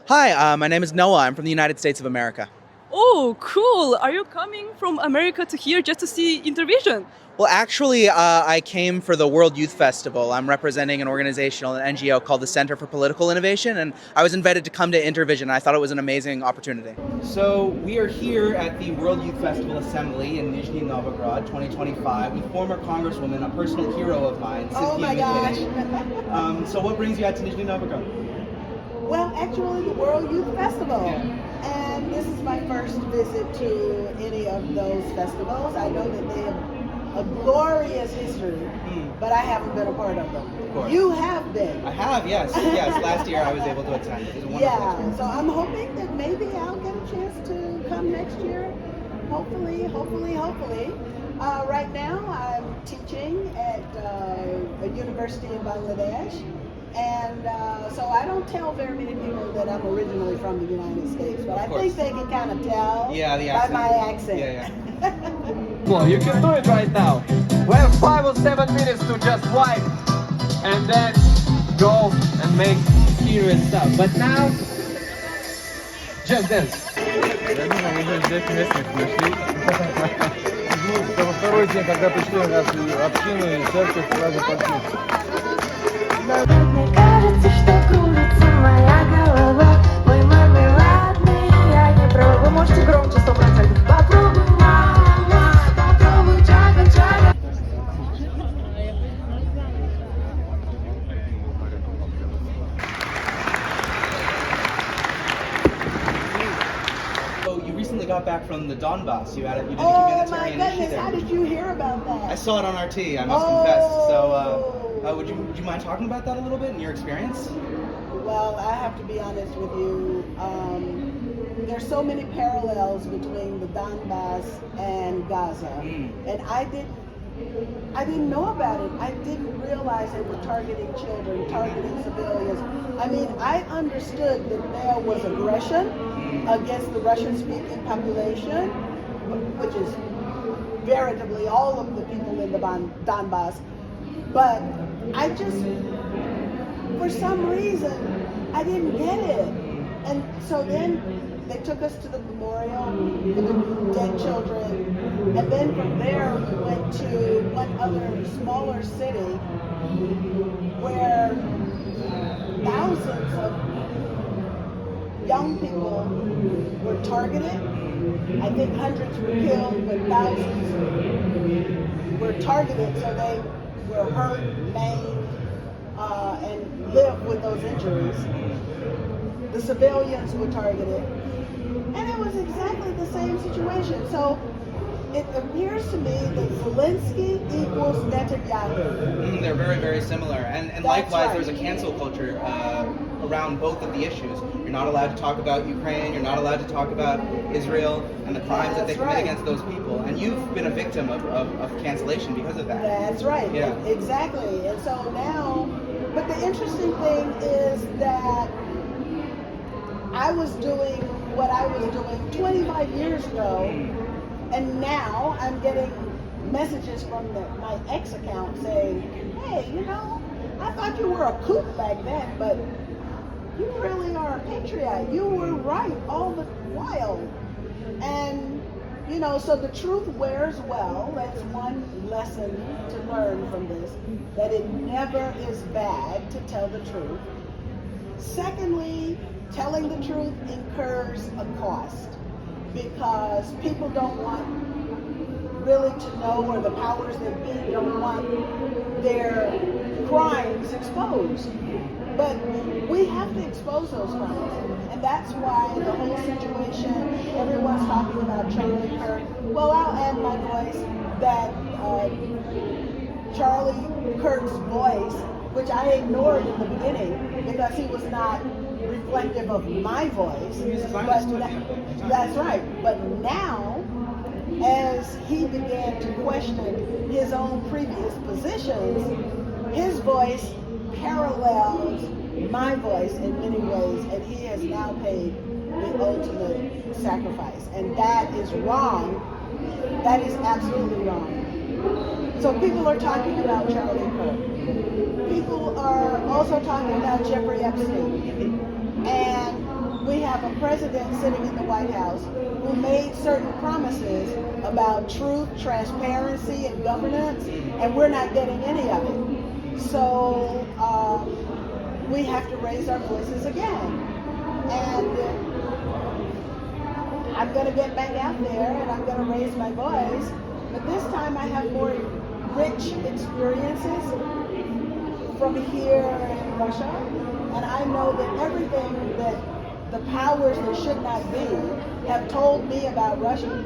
Hi, my name is Noah. I'm from the United States of America. Oh, cool! Are you coming from America to here just to see Intervision? Well, actually, I came for the World Youth Festival. I'm representing an organizational, an NGO called the Center for Political Innovation, and I was invited to come to Intervision. I thought it was an amazing opportunity. So we are here at the World Youth Festival Assembly in Nizhny, Novgorod, 2025, with former Congresswoman, a personal hero of mine, Oh my gosh. So what brings you out to Nizhny Novgorod? Well, actually, the World Youth Festival. Yeah. And this is my first visit to any of those festivals. I know that they have a glorious history, but I haven't been a part of them. Of course. You have been. I have, yes. Yes, last year I was able to attend. It was a wonderful experience. So I'm hoping that maybe I'll get a chance to come next year. Hopefully. Right now I'm teaching at a university in Bangladesh. And so I don't tell very many people that I'm originally from the United States, but I think they can kind of tell by my accent. Yeah. Well, you can do it right now. We have 5 or 7 minutes to just wipe and then go and make serious stuff. But now, just dance. Я думаю, уже здесь местных нашли. Это во второй день, когда пришли у нас в общину и церковь, сразу пошли. Мне кажется, что кружится моя голова. Мой мармеладный, я не пробую. Можете громче 100%. Попробуй, мама, попробуй, чага-чага. So you recently got back from the Donbass. You did a Oh my humanitarian issue goodness, there. how did you hear about that? I saw it on RT. I must confess. So, would you mind talking about that a little bit and your experience? Well, I have to be honest with you. There's so many parallels between the Donbass and Gaza, and I didn't know about it. I didn't realize they were targeting children, targeting civilians. I mean, I understood that there was aggression against the Russian-speaking population, which is veritably all of the people in the Donbass. But I just, for some reason, I didn't get it. And so then they took us to the memorial for the dead children. And then from there, we went to one other smaller city where thousands of young people were targeted. I think hundreds were killed, but thousands were targeted, so they were hurt, maimed, and lived with those injuries. The civilians were targeted, and it was exactly the same situation. So it appears to me that Zelensky equals Netanyahu. They're very, very similar. And likewise, there's a cancel culture around both of the issues. You're not allowed to talk about Ukraine, you're not allowed to talk about Israel and the crimes that they commit against those people. And you've been a victim of cancellation because of that. That's right. Yeah. Exactly. And so now, but the interesting thing is that I was doing what I was doing 25 years ago, and now I'm getting messages from my ex account saying, hey, I thought you were a kook back then, but you really are a patriot. You were right all the while. And, so the truth wears well. That's one lesson to learn from this, that it never is bad to tell the truth. Secondly, telling the truth incurs a cost because people don't want really to know, or the powers that be don't want their crimes exposed. But we have to expose those crimes. And that's why the whole situation, everyone's talking about Charlie Kirk. Well, I'll add my voice that Charlie Kirk's voice, which I ignored in the beginning because he was not reflective of my voice. That's right. But now, as he began to question his own previous positions, his voice parallels my voice in many ways, and he has now paid the ultimate sacrifice. And that is wrong. That is absolutely wrong. So people are talking about Charlie Kirk. People are also talking about Jeffrey Epstein. And have a president sitting in the White House who made certain promises about truth, transparency, and governance, and we're not getting any of it. So we have to raise our voices again. And I'm going to get back out there and I'm going to raise my voice, but this time I have more rich experiences from here in Russia, and I know that everything that the powers that should not be have told me about Russia.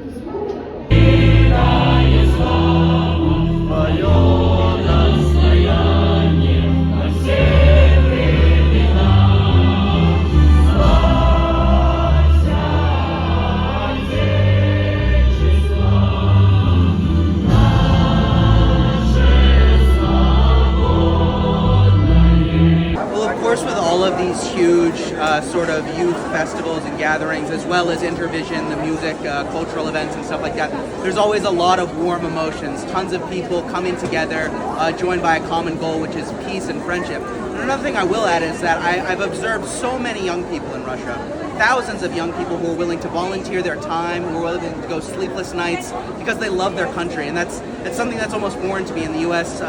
With all of these huge sort of youth festivals and gatherings, as well as Intervision, the music, cultural events and stuff like that, there's always a lot of warm emotions, tons of people coming together, joined by a common goal, which is peace and friendship. And another thing I will add is that I've observed so many young people in Russia, thousands of young people who are willing to volunteer their time, who are willing to go sleepless nights because they love their country. And that's something that's almost foreign to me in the U.S.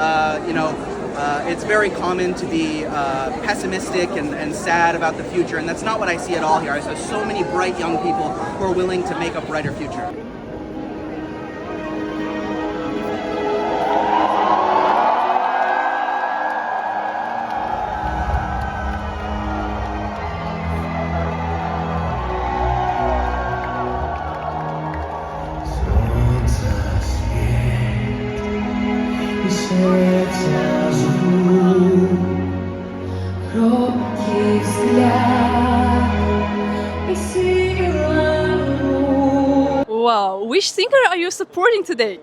It's very common to be pessimistic and sad about the future, and that's not what I see at all here. I see so many bright young people who are willing to make a brighter future. Wow, which singer are you supporting today?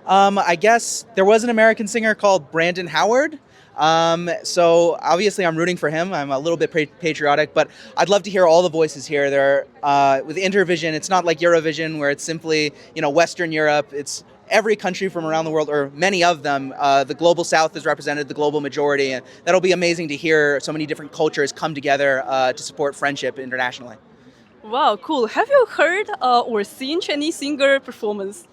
I guess there was an American singer called Brandon Howard. So obviously I'm rooting for him. I'm a little bit patriotic, but I'd love to hear all the voices here. With Intervision, it's not like Eurovision where it's simply, Western Europe. It's every country from around the world, or many of them. The global South is represented, the global majority, and that'll be amazing to hear so many different cultures come together to support friendship internationally. Wow, cool. Have you heard or seen Chinese singer performance?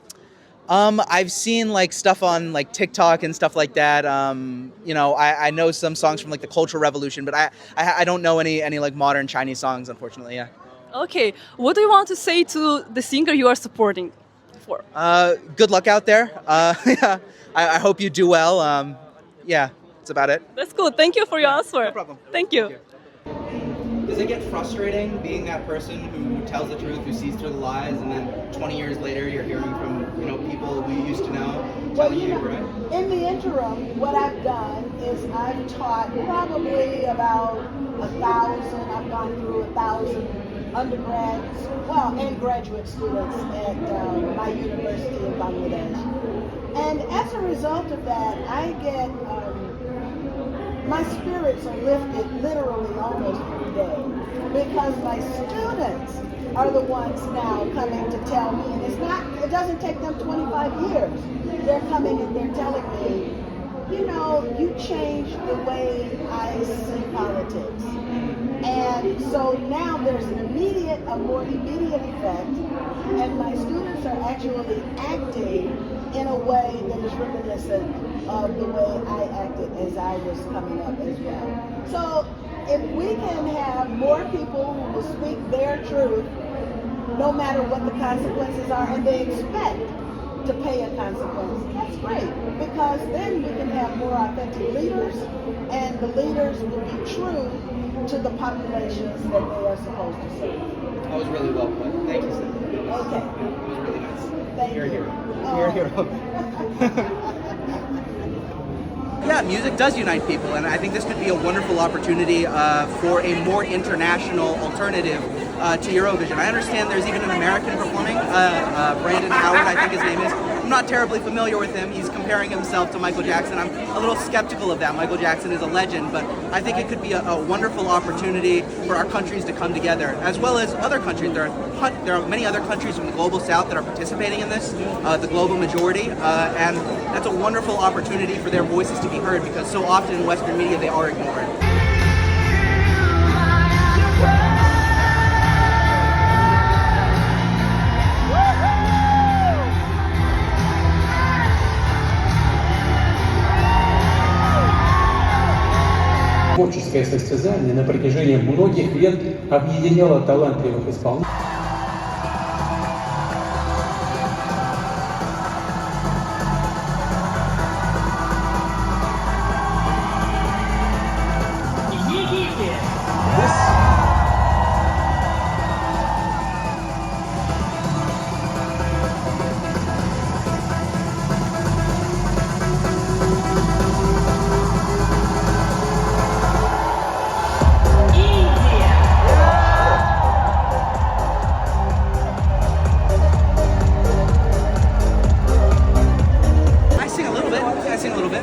I've seen stuff on TikTok and stuff like that. I know some songs from the Cultural Revolution, but I don't know any modern Chinese songs, unfortunately. Yeah. Okay, what do you want to say to the singer you are supporting for? Good luck out there. Yeah, I hope you do well. Yeah, that's about it. That's cool. Thank you for your answer. No problem. Thank you. Does it get frustrating being that person who tells the truth, who sees through the lies, and then 20 years later you're hearing from people who you used to know telling you right? In the interim, what I've done is I've taught probably about 1,000. I've gone through 1,000 undergrads, and graduate students at my university in Bangladesh. And as a result of that, I get my spirits are lifted literally almost every day because my students are the ones now coming to tell me, and it doesn't take them 25 years. They're coming and they're telling me, you changed the way I see politics. And so now there's a more immediate effect, and my students are actually acting in a way that is reminiscent of the way I acted as I was coming up as well. So if we can have more people who will speak their truth, no matter what the consequences are, and they expect to pay a consequence, that's great, because then we can have more authentic leaders, and the leaders will be true to the populations that they are supposed to serve. That was really well put. Thank you, Seth. Okay. It was really nice. Thank You're a you. hero. You're a hero. Yeah, music does unite people, and I think this could be a wonderful opportunity for a more international alternative to Eurovision. I understand there's even an American performing, Brandon Howard, I think his name is. I'm not terribly familiar with him. He's comparing himself to Michael Jackson. I'm a little skeptical of that. Michael Jackson is a legend, but I think it could be a wonderful opportunity for our countries to come together, as well as other countries. There are many other countries from the global South that are participating in this, the global majority, and that's a wonderful opportunity for their voices to be heard, because so often in Western media they are ignored. творческое состязание на протяжении многих лет объединяло талантливых исполнителей. I sing a little bit. I sing a little bit.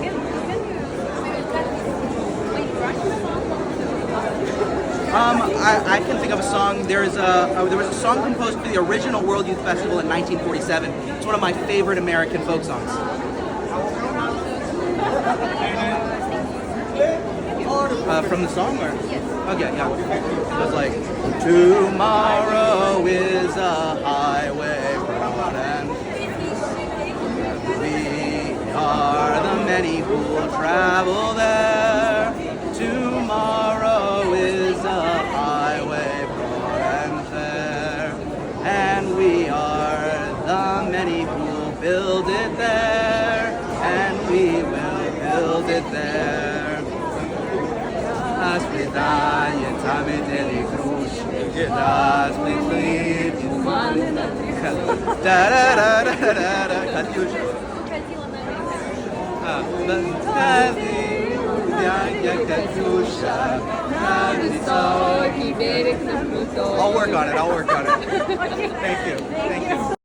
I can think of a song. There was a song composed for the original World Youth Festival in 1947. It's one of my favorite American folk songs. From the song, or? Okay, yeah. It was like, tomorrow is a highway broad and we are the many who will travel there. Tomorrow is a highway broad and fair, and we are the many who will build it there, and we will build it there. Свидание, там и дели груш, да, сплетли, да-да-да-да-да-да, Катюша. Катюша, на высокий берег на крутой. I'll work on it. Thank you.